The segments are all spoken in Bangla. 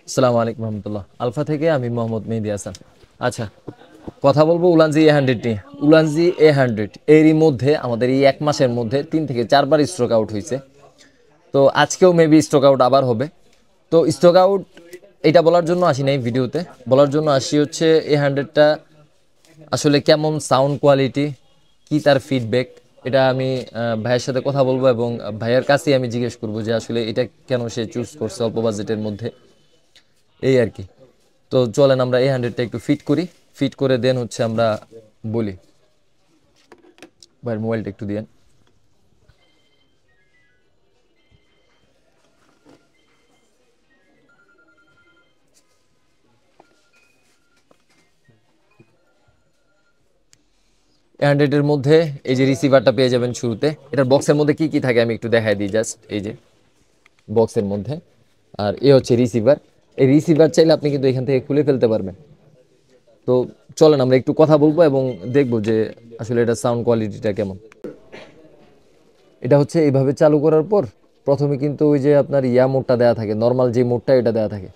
আসসালামু আলাইকুম রহমতুল্লাহ। আলফা থেকে আমি মোহাম্মদ মেহেদী হাসান। আচ্ছা, কথা বলবো উলানজি A100 নিয়ে। উলানজি A100 এরই মধ্যে আমাদের এই 1 মাসের মধ্যে 3 থেকে 4 বার স্ট্রোক আউট হয়েছে। তো আজকেও মেবি স্ট্রোক আউট আবার হবে। তো স্ট্রোক আউট এটা বলার জন্য আসি নাই ভিডিওতে, বলার জন্য আসি হচ্ছে A100টা আসলে কেমন সাউন্ড কোয়ালিটি, কি তার ফিডব্যাক, এটা আমি ভাইয়ের সাথে কথা বলবো এবং ভাইয়ের কাছেই আমি জিজ্ঞেস করবো যে আসলে এটা কেন সে চুজ করছে অল্প বাজেটের মধ্যে, এই আর কি। তো চলেন আমরা A100টা একটু ফিট করি, ফিট করে দেন হচ্ছে আমরা বলি। ভাইয়ের মোবাইলটা একটু দিয়েন। A100 এর মধ্যে এই যে রিসিভারটা পেয়ে যাবেন শুরুতে। এটার বক্সের মধ্যে কি কি থাকে আমি একটু দেখাই দিই জাস্ট। এই যে বক্সের মধ্যে, আর এ হচ্ছে রিসিভার। এই রিসিভার চাইলে আপনি কিন্তু এখান থেকে খুলে ফেলতে পারবেন। তো চলেন আমরা একটু কথা বলবো এবং দেখবো যে আসলে এটা সাউন্ড কোয়ালিটিটা কেমন। এটা হচ্ছে এইভাবে চালু করার পর প্রথমে কিন্তু ওই যে আপনার মোডটা দেওয়া থাকে, নর্মাল যে মোডটা এটা দেওয়া থাকে।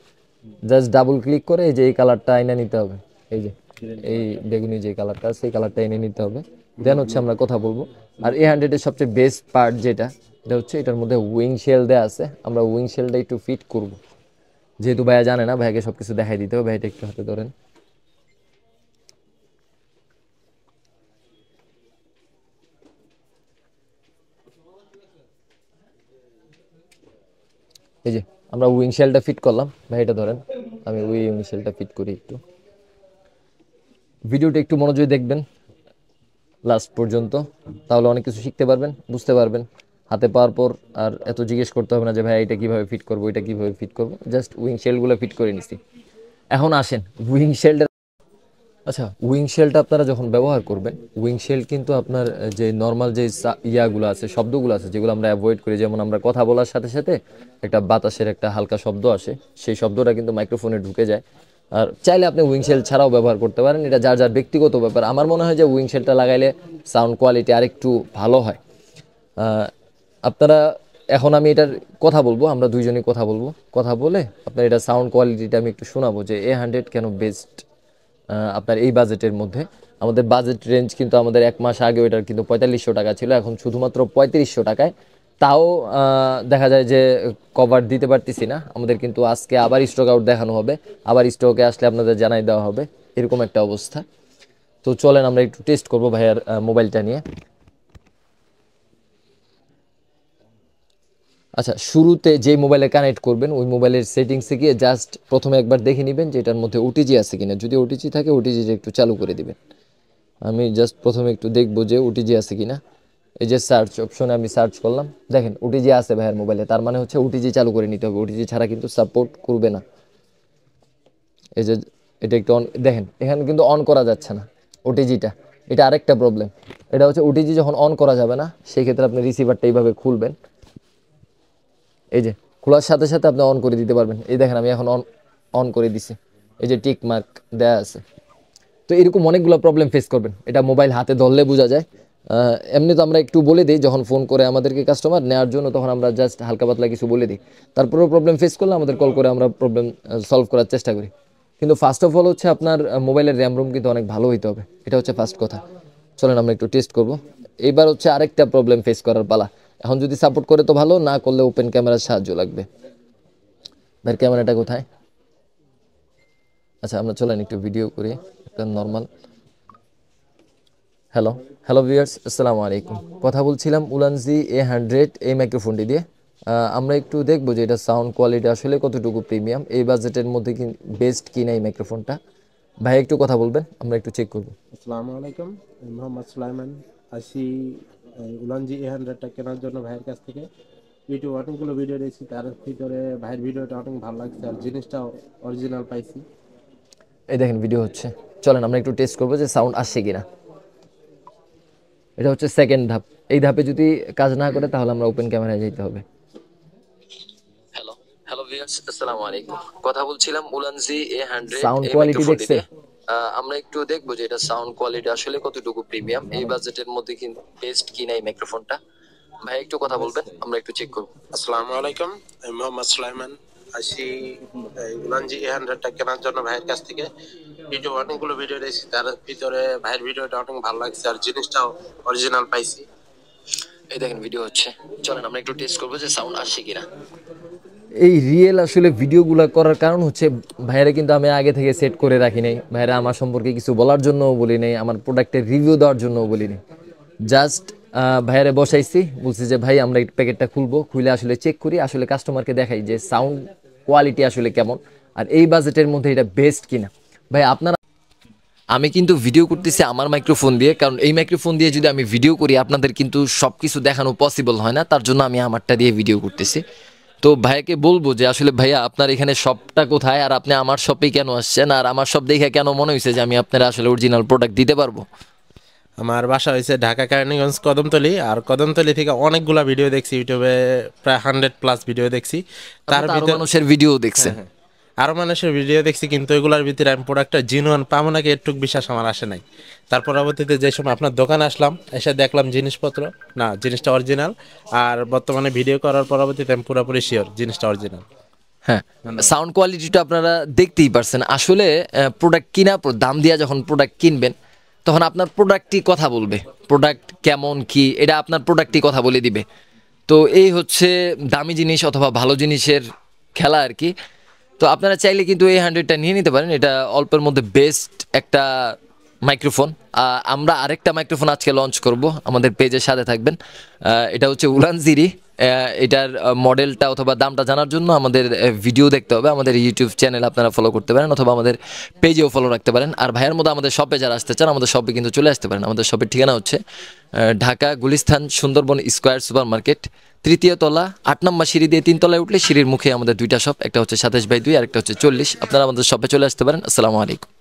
জাস্ট ডাবল ক্লিক করে এই যে এই কালারটা এনে নিতে হবে। এই যে এই বেগুনি যে কালারটা, সেই কালারটা এনে নিতে হবে। দেন হচ্ছে আমরা কথা বলবো। আর A100-এর সবচেয়ে বেস্ট পার্ট যেটা, এটা হচ্ছে এটার মধ্যে উইং শেল দেওয়া আছে। আমরা উইং শেলটা একটু ফিট করব, যেহেতু ভাইয়া জানে না, ভাইয়াকে সবকিছু দেখাই দিতে হবে। ভাইয়াটা একটু হাতে ধরেন। এই যে আমরা উইং শেলটা ফিট করলাম। ভাইয়াটা ধরেন, আমি উইং শেলটা ফিট করি একটু। ভিডিওটা একটু মনোযোগী দেখবেন লাস্ট পর্যন্ত, তাহলে অনেক কিছু শিখতে পারবেন, বুঝতে পারবেন। হাতে পাওয়ার পর আর এত জিজ্ঞেস করতে হবে না যে ভাই এটা কিভাবে ফিট করবো, এটা কিভাবে ফিট করবো। জাস্ট উইং শেলগুলো ফিট করে নিছি। এখন আসেন উইং শেলটা। আচ্ছা, উইং শেলটা আপনারা যখন ব্যবহার করবেন, উইং শেল কিন্তু আপনার যে নর্মাল যে ইয়াগুলো আছে, শব্দগুলো আছে, যেগুলো আমরা অ্যাভয়েড করি, যেমন আমরা কথা বলার সাথে সাথে একটা বাতাসের একটা হালকা শব্দ আসে, সেই শব্দটা কিন্তু মাইক্রোফোনে ঢুকে যায়। আর চাইলে আপনি উইং শেল ছাড়াও ব্যবহার করতে পারেন, এটা যার যার ব্যক্তিগত ব্যাপার। আমার মনে হয় যে উইং শেলটা লাগাইলে সাউন্ড কোয়ালিটি আরেকটু ভালো হয়। আহ, আপনারা, এখন আমি এটার কথা বলবো, আমরা দুইজনই কথা বলবো। কথা বলে আপনার এটা সাউন্ড কোয়ালিটিটা আমি একটু শোনাবো যে A100 কেন বেস্ট আপনার এই বাজেটের মধ্যে। আমাদের বাজেট রেঞ্জ কিন্তু আমাদের 1 মাস আগে ওইটার কিন্তু 4500 টাকা ছিল, এখন শুধুমাত্র 3500 টাকায়। তাও দেখা যায় যে কভার দিতে পারতেছি না। আমাদের কিন্তু আজকে আবার স্টক আউট দেখানো হবে, আবার স্টকে আসলে আপনাদের জানাই দেওয়া হবে, এরকম একটা অবস্থা। তো চলেন আমরা একটু টেস্ট করবো ভাইয়ার মোবাইলটা নিয়ে। আচ্ছা, শুরুতে যে মোবাইলে কানেক্ট করবেন ওই মোবাইলের সেটিংসে গিয়ে জাস্ট প্রথমে একবার দেখে নেবেন যে এটার মধ্যে ওটিজি আছে কিনা। যদি ওটিজি থাকে ওটিজিটা একটু চালু করে দিবেন। আমি জাস্ট প্রথমে একটু দেখবো যে ওটিজি আছে কিনা। এই যে সার্চ অপশনে আমি সার্চ করলাম, দেখেন ওটিজি আছে ভাইয়ের মোবাইলে, তার মানে হচ্ছে ওটিজি চালু করে নিতে হবে, ওটিজি ছাড়া কিন্তু সাপোর্ট করবে না। এই যে এটা একটু অন দেখেন, এখানে কিন্তু অন করা যাচ্ছে না ওটিজিটা। এটা আরেকটা প্রবলেম। এটা হচ্ছে ওটিজি যখন অন করা যাবে না, সেই ক্ষেত্রে আপনি রিসিভারটা এইভাবে খুলবেন। এই যে খোলার সাথে সাথে আপনি অন করে দিতে পারবেন। এই দেখেন আমি এখন অন অন করে দিছি, এই যে টিক মার্ক দেয়া আছে। তো এরকম অনেকগুলো প্রবলেম ফেস করবেন, এটা মোবাইল হাতে ধরলে বোঝা যায়। এমনি তো আমরা একটু বলে দিই যখন ফোন করে আমাদেরকে কাস্টমার নেওয়ার জন্য, তখন আমরা জাস্ট হালকা পাতলা কিছু বলে দিই। তারপরেও প্রবলেম ফেস করলে আমাদের কল করে আমরা প্রবলেম সলভ করার চেষ্টা করি। কিন্তু ফার্স্ট অফ অল হচ্ছে আপনার মোবাইলের র্যাম রোম কিন্তু অনেক ভালো হইতে হবে, এটা হচ্ছে ফার্স্ট কথা। চলেন আমরা একটু টেস্ট করব। এইবার হচ্ছে আরেকটা প্রবলেম ফেস করার পালা। এখন যদি সাপোর্ট করে তো ভালো, না করলে ওপেন ক্যামেরার সাহায্য লাগবে। ভাই ক্যামেরাটা কোথায়? আচ্ছা, আমরা চলেন একটু ভিডিও করি একটা নর্মাল। হ্যালো, হ্যালো ভিউয়ার্স, আসসালামু আলাইকুম। কথা বলছিলাম উলানজি A100 এই মাইক্রোফোনটি দিয়ে। আমরা একটু দেখবো যে এটা সাউন্ড কোয়ালিটি আসলে কতটুকু প্রিমিয়াম, এই বাজেটের মধ্যে কি বেস্ট কিনা এই মাইক্রোফোনটা। ভাই একটু কথা বলবেন, আমরা একটু চেক করব। আসসালামু আলাইকুম, আমি মোহাম্মদ সুলাইমান। আসি উলানজি A100টা কেনার জন্য ভাইয়ের কাছ থেকে। ইউটিউবে অনেকগুলো ভিডিও দেখছি, তার ভিতরে ভাইয়ের ভিডিওটা অনেক ভালো লাগছে আর জিনিসটাও অরিজিনাল পাইছি। এই দেখেন ভিডিও হচ্ছে, চলেন আমরা একটু টেস্ট করবো যে সাউন্ড আসছে কিনা। এটা হচ্ছে সেকেন্ড ধাপ। এই ধাপে যদি কাজ না করে তাহলে আমরা ওপেন ক্যামেরায় যেতে হবে। হ্যালো, হ্যালো ভিউয়ার্স, আসসালামু আলাইকুম। কথা বলছিলাম উলানজি A100 সাউন্ড এই কোয়ালিটি মাইক্রোফোনটি দেখছেন? দিয়ে। আমরা একটু দেখবো যে এটা সাউন্ড কোয়ালিটি আসলে কতটুকু প্রিমিয়াম, এই বাজেটের মধ্যে কি বেস্ট কিনা এই মাইক্রোফোনটা। ভাই একটু কথা বলবেন, আমরা একটু চেক করব। আসসালামু আলাইকুম, আমি মোহাম্মদ সুলাইমান। আশি উলানজি A100টা কেনার জন্য ভাইয়ের কাছ থেকে ইউটিউবে অনেকগুলো ভিডিও দেখছি, তার ভিতরে ভাইয়ের ভিডিওটা অনেক ভালো লাগছে আর জিনিসটাও অরিজিনাল পাইছি। এই দেখেন ভিডিও হচ্ছে, চলেন আমরা একটু টেস্ট করবো যে সাউন্ড আসছে কিনা। এই রিয়েল আসলে ভিডিওগুলো করার কারণ হচ্ছে ভাইয়ারা কিন্তু আমি আগে থেকে সেট করে রাখি নাই, ভাইয়ারা আমার সম্পর্কে কিছু বলার জন্যও বলি নাই, আমার প্রোডাক্টের রিভিউ দেওয়ার জন্যও বলি নাই। জাস্ট ভাইয়ারে বসাইছি, বলছি যে ভাই আমরা এই প্যাকেটটা খুলবো, খুলে আসলে চেক করি, আসলে কাস্টমারকে দেখাই যে সাউন্ড কোয়ালিটি আসলে কেমন আর এই বাজেটের মধ্যে এটা বেস্ট কিনা। ভাই আপনারা, আমি কিন্তু ভিডিও করতেছি আমার মাইক্রোফোন দিয়ে, কারণ এই মাইক্রোফোন দিয়ে যদি আমি ভিডিও করি আপনাদের কিন্তু সব কিছু দেখানো পসিবল হয় না, তার জন্য আমি আমারটা দিয়ে ভিডিও করতেছি। তো ভাইয়াকে বলবো যে আসলে ভাইয়া আপনার এখানে শপটা কোথায় আর আপনি আমার শপেই কেন আসছেন, আর আমার শপ দেখে কেন মনে হয়েছে যে আমি আপনার আসলে অরিজিনাল প্রোডাক্ট দিতে পারবো। আমার বাসা হয়েছে ঢাকা কেরানীগঞ্জ কদমতলী, আর কদমতলী থেকে অনেকগুলা ভিডিও দেখছি ইউটিউবে, প্রায় 100+ ভিডিও দেখছি। তার আরো ভিতরে মানুষের ভিডিও দেখছেন। আরো মানুষের ভিডিও দেখছি, কিন্তু এগুলোর ভিতরে আমি প্রোডাক্টটা জিনুয়ান পাবো নাকি একটু বিশ্বাস আমার আসে নাই। তার পরবর্তীতে যে সময় আপনার দোকানে আসলাম, এসে দেখলাম জিনিসপত্র না, জিনিসটা অরিজিনাল। আর বর্তমানে ভিডিও করার পরবর্তীতে আমি পুরোপুরি শিওর জিনিসটা অরিজিনাল। হ্যাঁ, সাউন্ড কোয়ালিটিটা আপনারা দেখতেই পারছেন। আসলে প্রোডাক্ট কিনা দাম দিয়া যখন প্রোডাক্ট কিনবেন তখন আপনার প্রোডাক্টই কথা বলবে, প্রোডাক্ট কেমন কি এটা আপনার প্রোডাক্টই কথা বলে দিবে। তো এই হচ্ছে দামি জিনিস অথবা ভালো জিনিসের খেলা আর কি। তো আপনারা চাইলে কিন্তু এই 100টা নিয়ে নিতে পারেন, এটা অল্পের মধ্যে বেস্ট একটা মাইক্রোফোন। আমরা আরেকটা মাইক্রোফোন আজকে লঞ্চ করব, আমাদের পেজের সাথে থাকবেন। এটা হচ্ছে উলানজিরি। এটার মডেলটা অথবা দামটা জানার জন্য আমাদের ভিডিও দেখতে হবে, আমাদের ইউটিউব চ্যানেল আপনারা ফলো করতে পারেন অথবা আমাদের পেজেও ফলো রাখতে পারেন। আর ভাইয়ের মধ্যে আমাদের শপে যারা আসতে চান আমাদের শপে কিন্তু চলে আসতে পারেন। আমাদের শপের ঠিকানা হচ্ছে Dhaka Gulistan Sundarban square super market, 3য় তলা, 8 নম্বর সিঁড়ি দিয়ে 3 তলায় উঠলে সিঁড়ির মুখে আমাদের দুইটা শপ, একটা হচ্ছে 27/2 আর একটা হচ্ছে 40। আপনারা আমাদের শপে চলে আসতে পারেন। আসসালামু আলাইকুম।